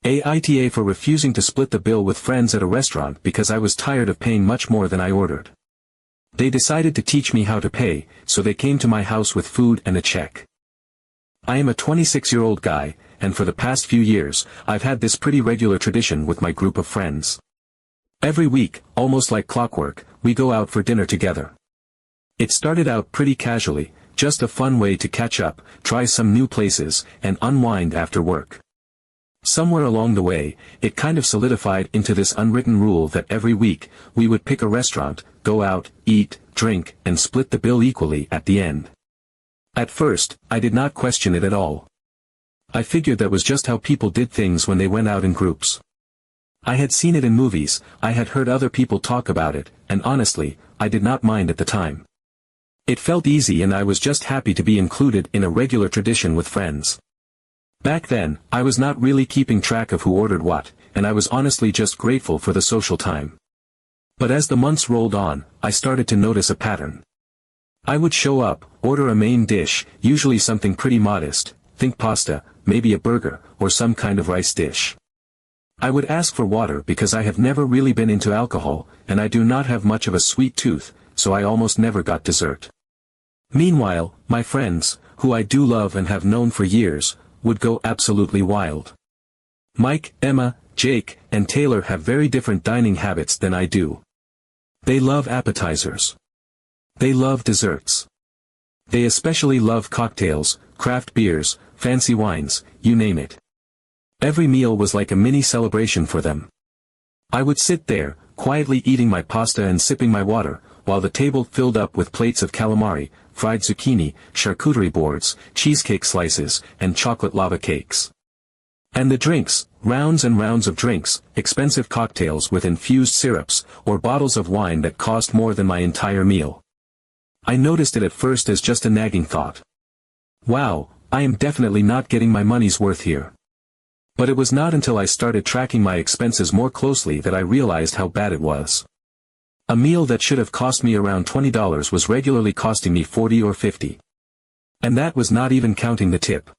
AITA for refusing to split the bill with friends at a restaurant because I was tired of paying much more than I ordered. They decided to teach me how to pay, so they came to my house with food and a check. I am a 26-year-old guy, and for the past few years, I've had this pretty regular tradition with my group of friends. Every week, almost like clockwork, we go out for dinner together. It started out pretty casually, just a fun way to catch up, try some new places, and unwind after work. Somewhere along the way, it kind of solidified into this unwritten rule that every week, we would pick a restaurant, go out, eat, drink, and split the bill equally at the end. At first, I did not question it at all. I figured that was just how people did things when they went out in groups. I had seen it in movies, I had heard other people talk about it, and honestly, I did not mind at the time. It felt easy and I was just happy to be included in a regular tradition with friends. Back then, I was not really keeping track of who ordered what, and I was honestly just grateful for the social time. But as the months rolled on, I started to notice a pattern. I would show up, order a main dish, usually something pretty modest, think pasta, maybe a burger, or some kind of rice dish. I would ask for water because I have never really been into alcohol, and I do not have much of a sweet tooth, so I almost never got dessert. Meanwhile, my friends, who I do love and have known for years, would go absolutely wild. Mike, Emma, Jake, and Taylor have very different dining habits than I do. They love appetizers. They love desserts. They especially love cocktails, craft beers, fancy wines, you name it. Every meal was like a mini celebration for them. I would sit there, quietly eating my pasta and sipping my water, while the table filled up with plates of calamari, fried zucchini, charcuterie boards, cheesecake slices, and chocolate lava cakes. And the drinks, rounds and rounds of drinks, expensive cocktails with infused syrups, or bottles of wine that cost more than my entire meal. I noticed it at first as just a nagging thought. Wow, I am definitely not getting my money's worth here. But it was not until I started tracking my expenses more closely that I realized how bad it was. A meal that should have cost me around $20 was regularly costing me $40 or $50. And that was not even counting the tip.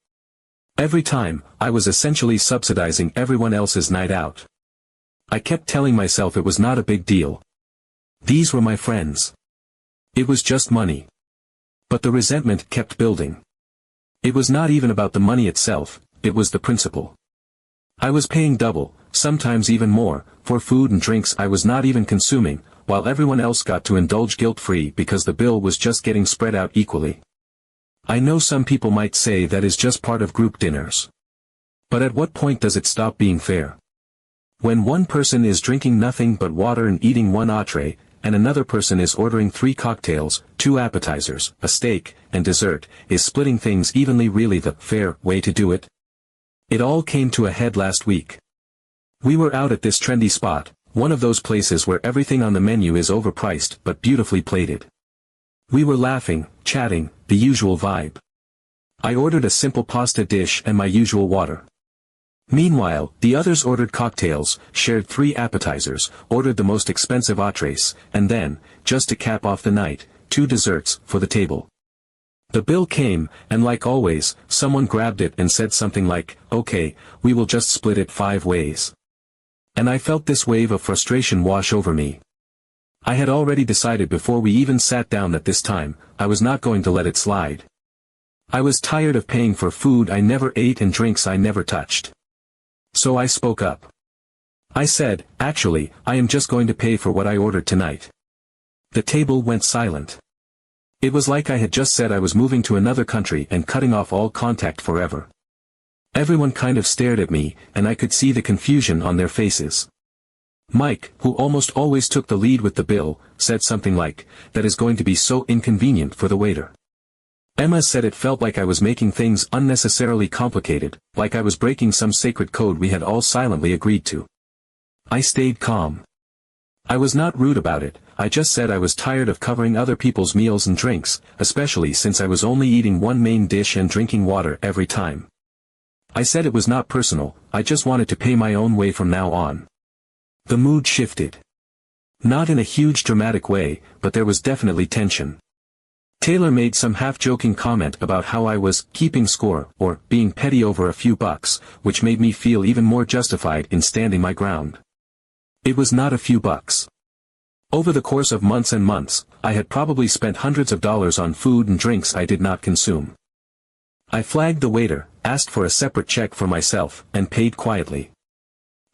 Every time, I was essentially subsidizing everyone else's night out. I kept telling myself it was not a big deal. These were my friends. It was just money. But the resentment kept building. It was not even about the money itself, it was the principle. I was paying double, sometimes even more, for food and drinks I was not even consuming, while everyone else got to indulge guilt-free because the bill was just getting spread out equally. I know some people might say that is just part of group dinners. But at what point does it stop being fair? When one person is drinking nothing but water and eating one entree, and another person is ordering 3 cocktails, 2 appetizers, a steak, and dessert, is splitting things evenly really the fair way to do it? It all came to a head last week. We were out at this trendy spot, one of those places where everything on the menu is overpriced but beautifully plated. We were laughing, chatting, the usual vibe. I ordered a simple pasta dish and my usual water. Meanwhile, the others ordered cocktails, shared 3 appetizers, ordered the most expensive entrees, and then, just to cap off the night, 2 desserts for the table. The bill came, and like always, someone grabbed it and said something like, "Okay, we will just split it 5 ways." And I felt this wave of frustration wash over me. I had already decided before we even sat down that this time, I was not going to let it slide. I was tired of paying for food I never ate and drinks I never touched. So I spoke up. I said, "Actually, I am just going to pay for what I ordered tonight." The table went silent. It was like I had just said I was moving to another country and cutting off all contact forever. Everyone kind of stared at me, and I could see the confusion on their faces. Mike, who almost always took the lead with the bill, said something like, "That is going to be so inconvenient for the waiter." Emma said it felt like I was making things unnecessarily complicated, like I was breaking some sacred code we had all silently agreed to. I stayed calm. I was not rude about it, I just said I was tired of covering other people's meals and drinks, especially since I was only eating one main dish and drinking water every time. I said it was not personal, I just wanted to pay my own way from now on. The mood shifted. Not in a huge dramatic way, but there was definitely tension. Taylor made some half-joking comment about how I was keeping score or being petty over a few bucks, which made me feel even more justified in standing my ground. It was not a few bucks. Over the course of months and months, I had probably spent hundreds of dollars on food and drinks I did not consume. I flagged the waiter, asked for a separate check for myself, and paid quietly.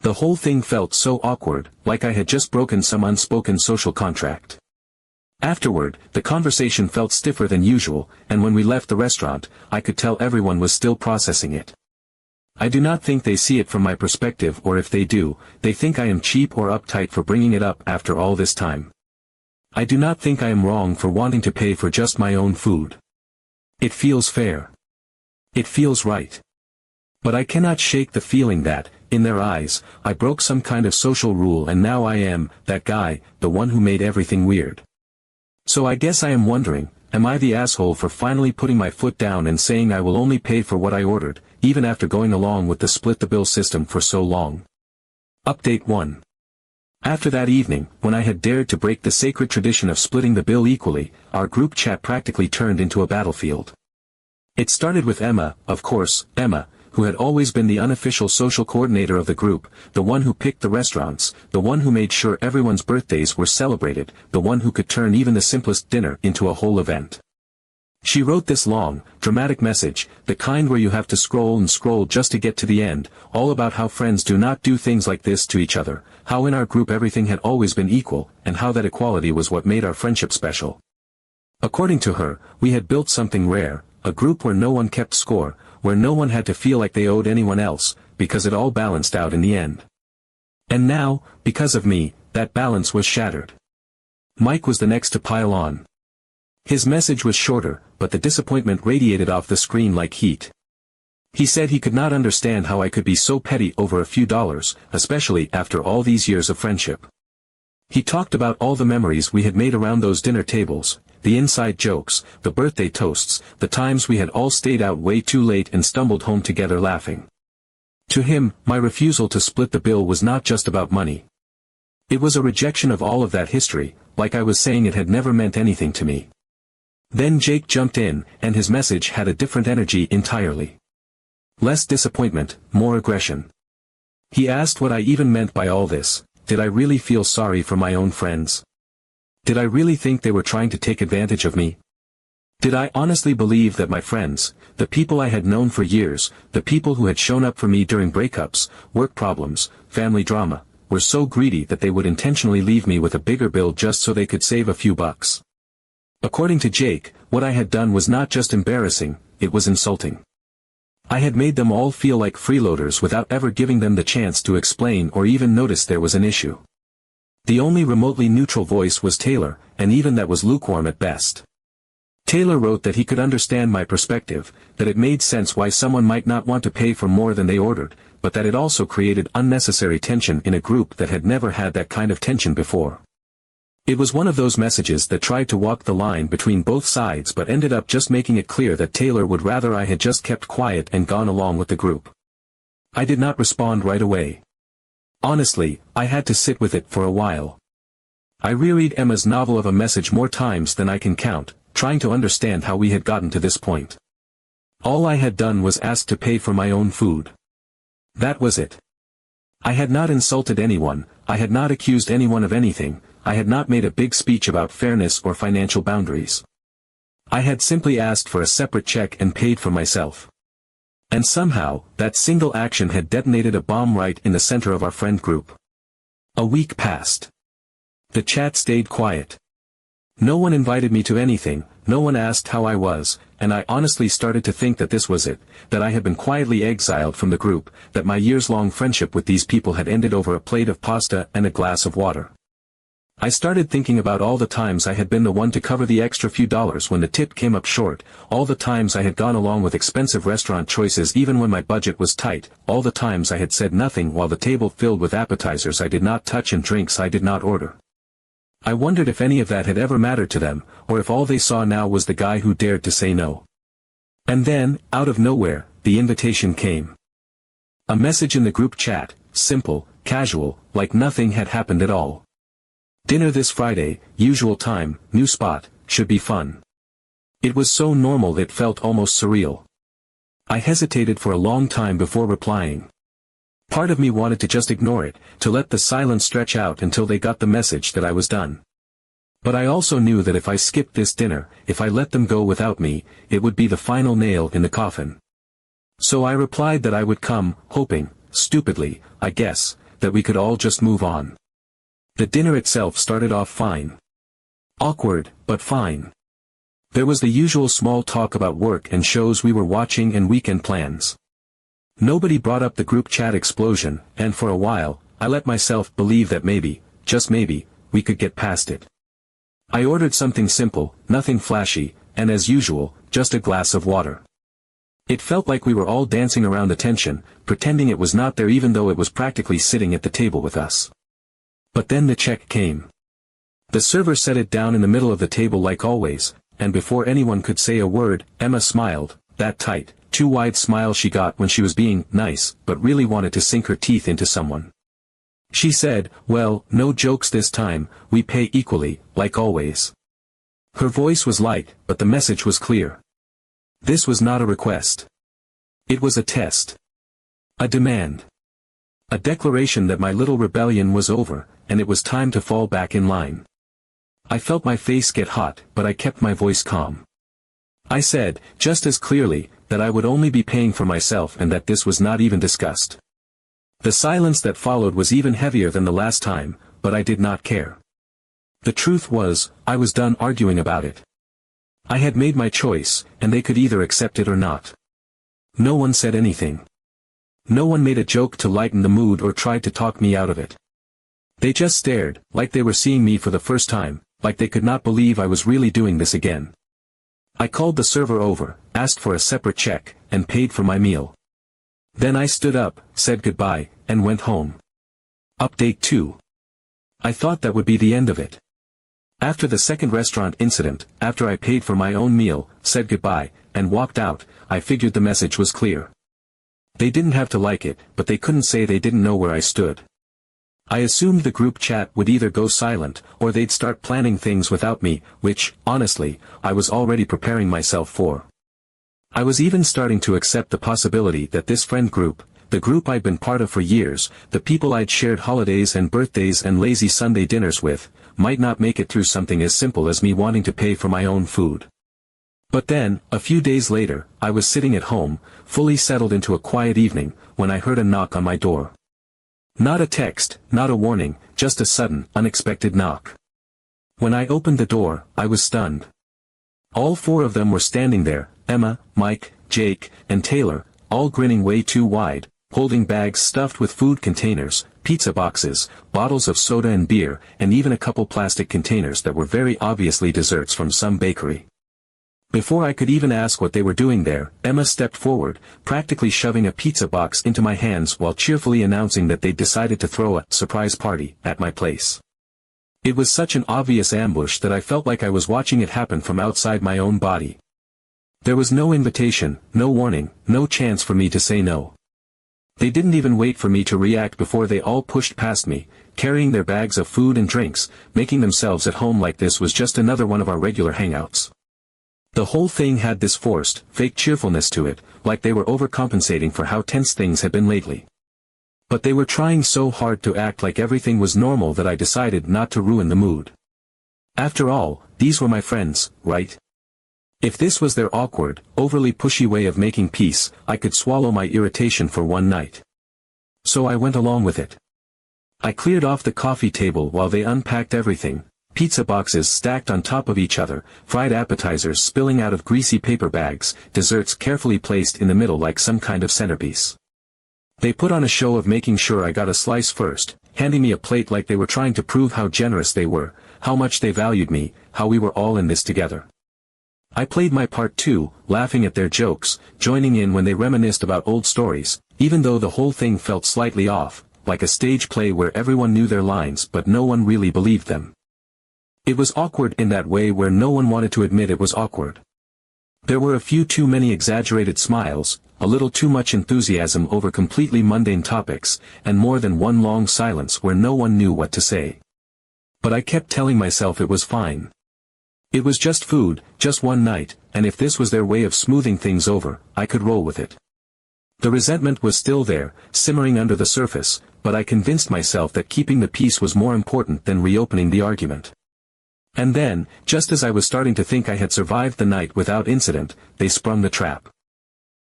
The whole thing felt so awkward, like I had just broken some unspoken social contract. Afterward, the conversation felt stiffer than usual, and when we left the restaurant, I could tell everyone was still processing it. I do not think they see it from my perspective, or if they do, they think I am cheap or uptight for bringing it up after all this time. I do not think I am wrong for wanting to pay for just my own food. It feels fair. It feels right. But I cannot shake the feeling that, in their eyes, I broke some kind of social rule and now I am, that guy, the one who made everything weird. So I guess I am wondering, am I the asshole for finally putting my foot down and saying I will only pay for what I ordered, even after going along with the split the bill system for so long? Update 1. After that evening, when I had dared to break the sacred tradition of splitting the bill equally, our group chat practically turned into a battlefield. It started with Emma, of course, Emma, who had always been the unofficial social coordinator of the group, the one who picked the restaurants, the one who made sure everyone's birthdays were celebrated, the one who could turn even the simplest dinner into a whole event. She wrote this long, dramatic message, the kind where you have to scroll and scroll just to get to the end, all about how friends do not do things like this to each other, how in our group everything had always been equal, and how that equality was what made our friendship special. According to her, we had built something rare, a group where no one kept score, where no one had to feel like they owed anyone else, because it all balanced out in the end. And now, because of me, that balance was shattered. Mike was the next to pile on. His message was shorter, but the disappointment radiated off the screen like heat. He said he could not understand how I could be so petty over a few dollars, especially after all these years of friendship. He talked about all the memories we had made around those dinner tables, the inside jokes, the birthday toasts, the times we had all stayed out way too late and stumbled home together laughing. To him, my refusal to split the bill was not just about money. It was a rejection of all of that history, like I was saying it had never meant anything to me. Then Jake jumped in, and his message had a different energy entirely. Less disappointment, more aggression. He asked what I even meant by all this. Did I really feel sorry for my own friends? Did I really think they were trying to take advantage of me? Did I honestly believe that my friends, the people I had known for years, the people who had shown up for me during breakups, work problems, family drama, were so greedy that they would intentionally leave me with a bigger bill just so they could save a few bucks? According to Jake, what I had done was not just embarrassing, it was insulting. I had made them all feel like freeloaders without ever giving them the chance to explain or even notice there was an issue. The only remotely neutral voice was Taylor, and even that was lukewarm at best. Taylor wrote that he could understand my perspective, that it made sense why someone might not want to pay for more than they ordered, but that it also created unnecessary tension in a group that had never had that kind of tension before. It was one of those messages that tried to walk the line between both sides but ended up just making it clear that Taylor would rather I had just kept quiet and gone along with the group. I did not respond right away. Honestly, I had to sit with it for a while. I reread Emma's novel of a message more times than I can count, trying to understand how we had gotten to this point. All I had done was ask to pay for my own food. That was it. I had not insulted anyone, I had not accused anyone of anything, I had not made a big speech about fairness or financial boundaries. I had simply asked for a separate check and paid for myself. And somehow, that single action had detonated a bomb right in the center of our friend group. A week passed. The chat stayed quiet. No one invited me to anything, no one asked how I was, and I honestly started to think that this was it, that I had been quietly exiled from the group, that my years-long friendship with these people had ended over a plate of pasta and a glass of water. I started thinking about all the times I had been the one to cover the extra few dollars when the tip came up short, all the times I had gone along with expensive restaurant choices even when my budget was tight, all the times I had said nothing while the table filled with appetizers I did not touch and drinks I did not order. I wondered if any of that had ever mattered to them, or if all they saw now was the guy who dared to say no. And then, out of nowhere, the invitation came. A message in the group chat, simple, casual, like nothing had happened at all. Dinner this Friday, usual time, new spot, should be fun. It was so normal it felt almost surreal. I hesitated for a long time before replying. Part of me wanted to just ignore it, to let the silence stretch out until they got the message that I was done. But I also knew that if I skipped this dinner, if I let them go without me, it would be the final nail in the coffin. So I replied that I would come, hoping, stupidly, I guess, that we could all just move on. The dinner itself started off fine. Awkward, but fine. There was the usual small talk about work and shows we were watching and weekend plans. Nobody brought up the group chat explosion, and for a while, I let myself believe that maybe, just maybe, we could get past it. I ordered something simple, nothing flashy, and as usual, just a glass of water. It felt like we were all dancing around the tension, pretending it was not there even though it was practically sitting at the table with us. But then the check came. The server set it down in the middle of the table like always, and before anyone could say a word, Emma smiled, that tight, too wide smile she got when she was being nice, but really wanted to sink her teeth into someone. She said, "Well, no jokes this time, we pay equally, like always." Her voice was light, but the message was clear. This was not a request. It was a test. A demand. A declaration that my little rebellion was over, and it was time to fall back in line. I felt my face get hot, but I kept my voice calm. I said, just as clearly, that I would only be paying for myself and that this was not even discussed. The silence that followed was even heavier than the last time, but I did not care. The truth was, I was done arguing about it. I had made my choice, and they could either accept it or not. No one said anything. No one made a joke to lighten the mood or tried to talk me out of it. They just stared, like they were seeing me for the first time, like they could not believe I was really doing this again. I called the server over, asked for a separate check, and paid for my meal. Then I stood up, said goodbye, and went home. Update 2. I thought that would be the end of it. After the second restaurant incident, after I paid for my own meal, said goodbye, and walked out, I figured the message was clear. They didn't have to like it, but they couldn't say they didn't know where I stood. I assumed the group chat would either go silent, or they'd start planning things without me, which, honestly, I was already preparing myself for. I was even starting to accept the possibility that this friend group, the group I'd been part of for years, the people I'd shared holidays and birthdays and lazy Sunday dinners with, might not make it through something as simple as me wanting to pay for my own food. But then, a few days later, I was sitting at home, fully settled into a quiet evening, when I heard a knock on my door. Not a text, not a warning, just a sudden, unexpected knock. When I opened the door, I was stunned. All four of them were standing there, Emma, Mike, Jake, and Taylor, all grinning way too wide, holding bags stuffed with food containers, pizza boxes, bottles of soda and beer, and even a couple plastic containers that were very obviously desserts from some bakery. Before I could even ask what they were doing there, Emma stepped forward, practically shoving a pizza box into my hands while cheerfully announcing that they'd decided to throw a surprise party at my place. It was such an obvious ambush that I felt like I was watching it happen from outside my own body. There was no invitation, no warning, no chance for me to say no. They didn't even wait for me to react before they all pushed past me, carrying their bags of food and drinks, making themselves at home like this was just another one of our regular hangouts. The whole thing had this forced, fake cheerfulness to it, like they were overcompensating for how tense things had been lately. But they were trying so hard to act like everything was normal that I decided not to ruin the mood. After all, these were my friends, right? If this was their awkward, overly pushy way of making peace, I could swallow my irritation for one night. So I went along with it. I cleared off the coffee table while they unpacked everything. Pizza boxes stacked on top of each other, fried appetizers spilling out of greasy paper bags, desserts carefully placed in the middle like some kind of centerpiece. They put on a show of making sure I got a slice first, handing me a plate like they were trying to prove how generous they were, how much they valued me, how we were all in this together. I played my part too, laughing at their jokes, joining in when they reminisced about old stories, even though the whole thing felt slightly off, like a stage play where everyone knew their lines but no one really believed them. It was awkward in that way where no one wanted to admit it was awkward. There were a few too many exaggerated smiles, a little too much enthusiasm over completely mundane topics, and more than one long silence where no one knew what to say. But I kept telling myself it was fine. It was just food, just one night, and if this was their way of smoothing things over, I could roll with it. The resentment was still there, simmering under the surface, but I convinced myself that keeping the peace was more important than reopening the argument. And then, just as I was starting to think I had survived the night without incident, they sprung the trap.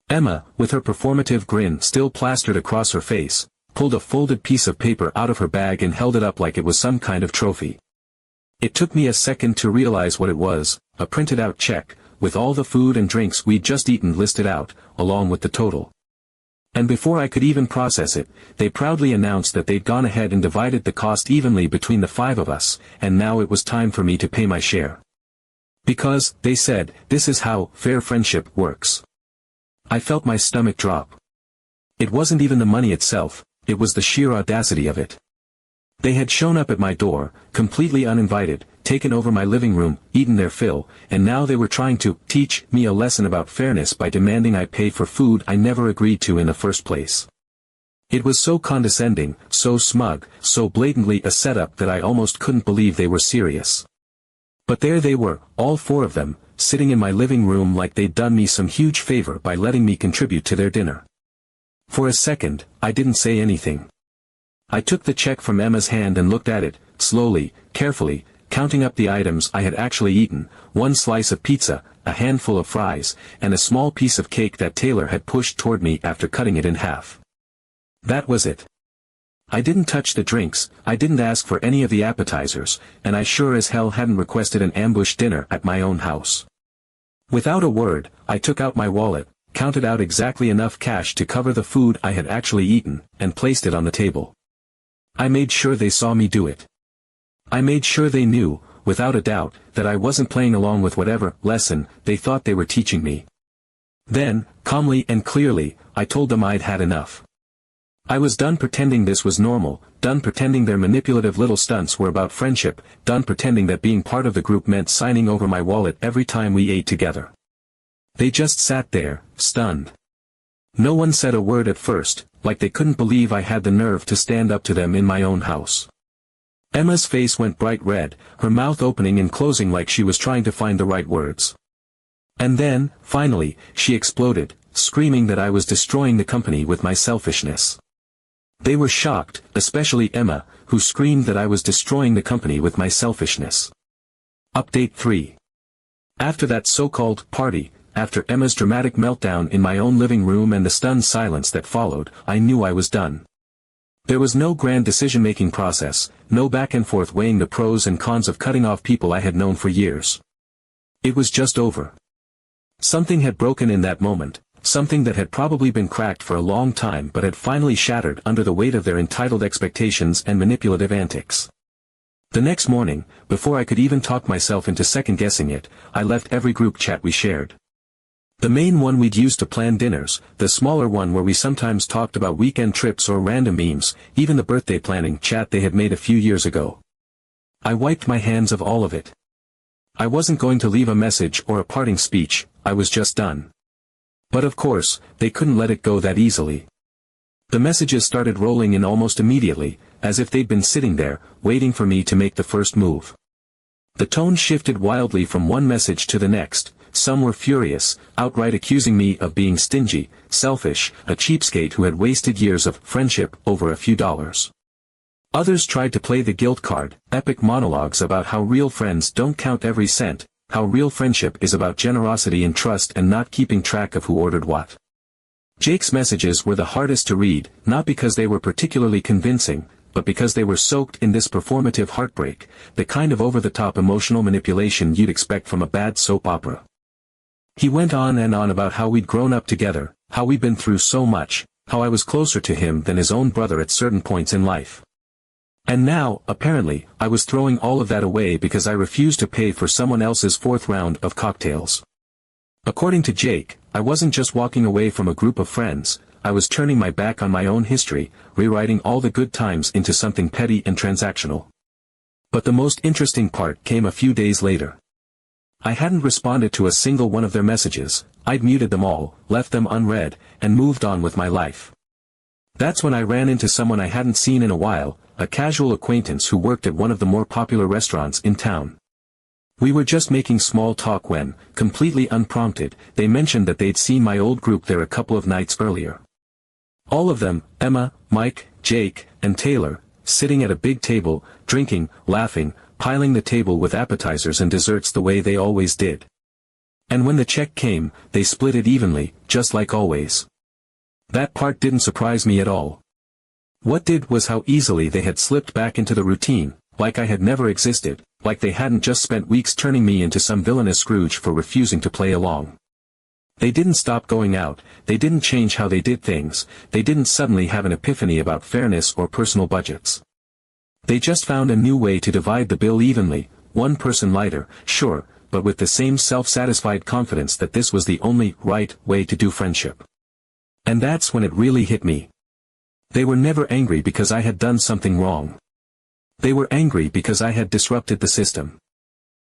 Emma, with her performative grin still plastered across her face, pulled a folded piece of paper out of her bag and held it up like it was some kind of trophy. It took me a second to realize what it was, a printed-out check, with all the food and drinks we'd just eaten listed out, along with the total. And before I could even process it, they proudly announced that they'd gone ahead and divided the cost evenly between the 5 of us, and now it was time for me to pay my share. Because, they said, this is how fair friendship works. I felt my stomach drop. It wasn't even the money itself, it was the sheer audacity of it. They had shown up at my door, completely uninvited, taken over my living room, eaten their fill, and now they were trying to teach me a lesson about fairness by demanding I pay for food I never agreed to in the first place. It was so condescending, so smug, so blatantly a setup that I almost couldn't believe they were serious. But there they were, all 4 of them, sitting in my living room like they'd done me some huge favor by letting me contribute to their dinner. For a second, I didn't say anything. I took the check from Emma's hand and looked at it, slowly, carefully, counting up the items I had actually eaten, 1 slice of pizza, a handful of fries, and a small piece of cake that Taylor had pushed toward me after cutting it in half. That was it. I didn't touch the drinks, I didn't ask for any of the appetizers, and I sure as hell hadn't requested an ambush dinner at my own house. Without a word, I took out my wallet, counted out exactly enough cash to cover the food I had actually eaten, and placed it on the table. I made sure they saw me do it. I made sure they knew, without a doubt, that I wasn't playing along with whatever lesson they thought they were teaching me. Then, calmly and clearly, I told them I'd had enough. I was done pretending this was normal, done pretending their manipulative little stunts were about friendship, done pretending that being part of the group meant signing over my wallet every time we ate together. They just sat there, stunned. No one said a word at first, like they couldn't believe I had the nerve to stand up to them in my own house. Emma's face went bright red, her mouth opening and closing like she was trying to find the right words. And then, finally, she exploded, screaming that I was destroying the company with my selfishness. They were shocked, especially Emma, who screamed that I was destroying the company with my selfishness. Update 3. After that so-called party, after Emma's dramatic meltdown in my own living room and the stunned silence that followed, I knew I was done. There was no grand decision-making process, no back and forth weighing the pros and cons of cutting off people I had known for years. It was just over. Something had broken in that moment, something that had probably been cracked for a long time but had finally shattered under the weight of their entitled expectations and manipulative antics. The next morning, before I could even talk myself into second-guessing it, I left every group chat we shared. The main one we'd used to plan dinners, the smaller one where we sometimes talked about weekend trips or random memes, even the birthday planning chat they had made a few years ago. I wiped my hands of all of it. I wasn't going to leave a message or a parting speech, I was just done. But of course, they couldn't let it go that easily. The messages started rolling in almost immediately, as if they'd been sitting there, waiting for me to make the first move. The tone shifted wildly from one message to the next. Some were furious, outright accusing me of being stingy, selfish, a cheapskate who had wasted years of friendship over a few dollars. Others tried to play the guilt card, epic monologues about how real friends don't count every cent, how real friendship is about generosity and trust and not keeping track of who ordered what. Jake's messages were the hardest to read, not because they were particularly convincing, but because they were soaked in this performative heartbreak, the kind of over-the-top emotional manipulation you'd expect from a bad soap opera. He went on and on about how we'd grown up together, how we'd been through so much, how I was closer to him than his own brother at certain points in life. And now, apparently, I was throwing all of that away because I refused to pay for someone else's 4th round of cocktails. According to Jake, I wasn't just walking away from a group of friends, I was turning my back on my own history, rewriting all the good times into something petty and transactional. But the most interesting part came a few days later. I hadn't responded to a single one of their messages, I'd muted them all, left them unread, and moved on with my life. That's when I ran into someone I hadn't seen in a while, a casual acquaintance who worked at one of the more popular restaurants in town. We were just making small talk when, completely unprompted, they mentioned that they'd seen my old group there a couple of nights earlier. All of them, Emma, Mike, Jake, and Taylor, sitting at a big table, drinking, laughing, piling the table with appetizers and desserts the way they always did. And when the check came, they split it evenly, just like always. That part didn't surprise me at all. What did was how easily they had slipped back into the routine, like I had never existed, like they hadn't just spent weeks turning me into some villainous Scrooge for refusing to play along. They didn't stop going out, they didn't change how they did things, they didn't suddenly have an epiphany about fairness or personal budgets. They just found a new way to divide the bill evenly, one person lighter, sure, but with the same self-satisfied confidence that this was the only right way to do friendship. And that's when it really hit me. They were never angry because I had done something wrong. They were angry because I had disrupted the system.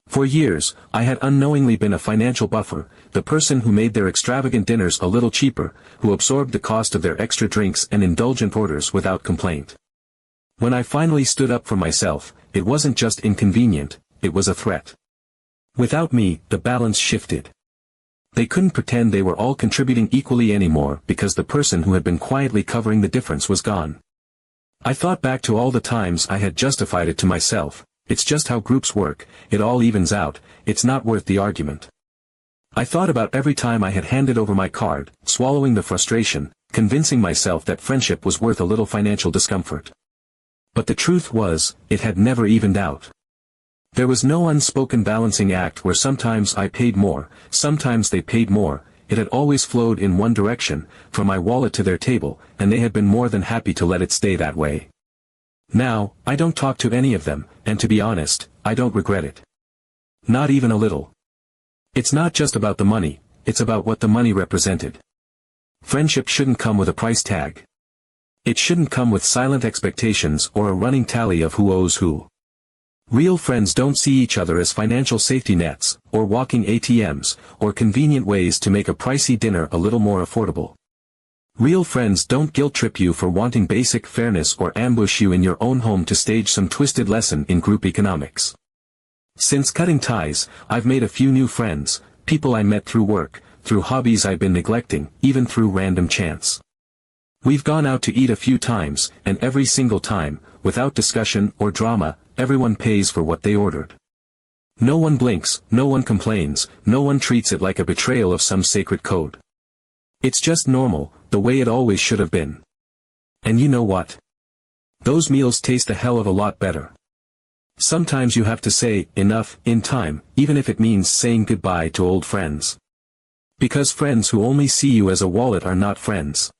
For years, I had unknowingly been a financial buffer, the person who made their extravagant dinners a little cheaper, who absorbed the cost of their extra drinks and indulgent orders without complaint. When I finally stood up for myself, it wasn't just inconvenient, it was a threat. Without me, the balance shifted. They couldn't pretend they were all contributing equally anymore because the person who had been quietly covering the difference was gone. I thought back to all the times I had justified it to myself, it's just how groups work, it all evens out, it's not worth the argument. I thought about every time I had handed over my card, swallowing the frustration, convincing myself that friendship was worth a little financial discomfort. But the truth was, it had never evened out. There was no unspoken balancing act where sometimes I paid more, sometimes they paid more, it had always flowed in one direction, from my wallet to their table, and they had been more than happy to let it stay that way. Now, I don't talk to any of them, and to be honest, I don't regret it. Not even a little. It's not just about the money, it's about what the money represented. Friendship shouldn't come with a price tag. It shouldn't come with silent expectations or a running tally of who owes who. Real friends don't see each other as financial safety nets, or walking ATMs, or convenient ways to make a pricey dinner a little more affordable. Real friends don't guilt-trip you for wanting basic fairness or ambush you in your own home to stage some twisted lesson in group economics. Since cutting ties, I've made a few new friends, people I met through work, through hobbies I've been neglecting, even through random chance. We've gone out to eat a few times, and every single time, without discussion or drama, everyone pays for what they ordered. No one blinks, no one complains, no one treats it like a betrayal of some sacred code. It's just normal, the way it always should have been. And you know what? Those meals taste a hell of a lot better. Sometimes you have to say, enough, in time, even if it means saying goodbye to old friends. Because friends who only see you as a wallet are not friends.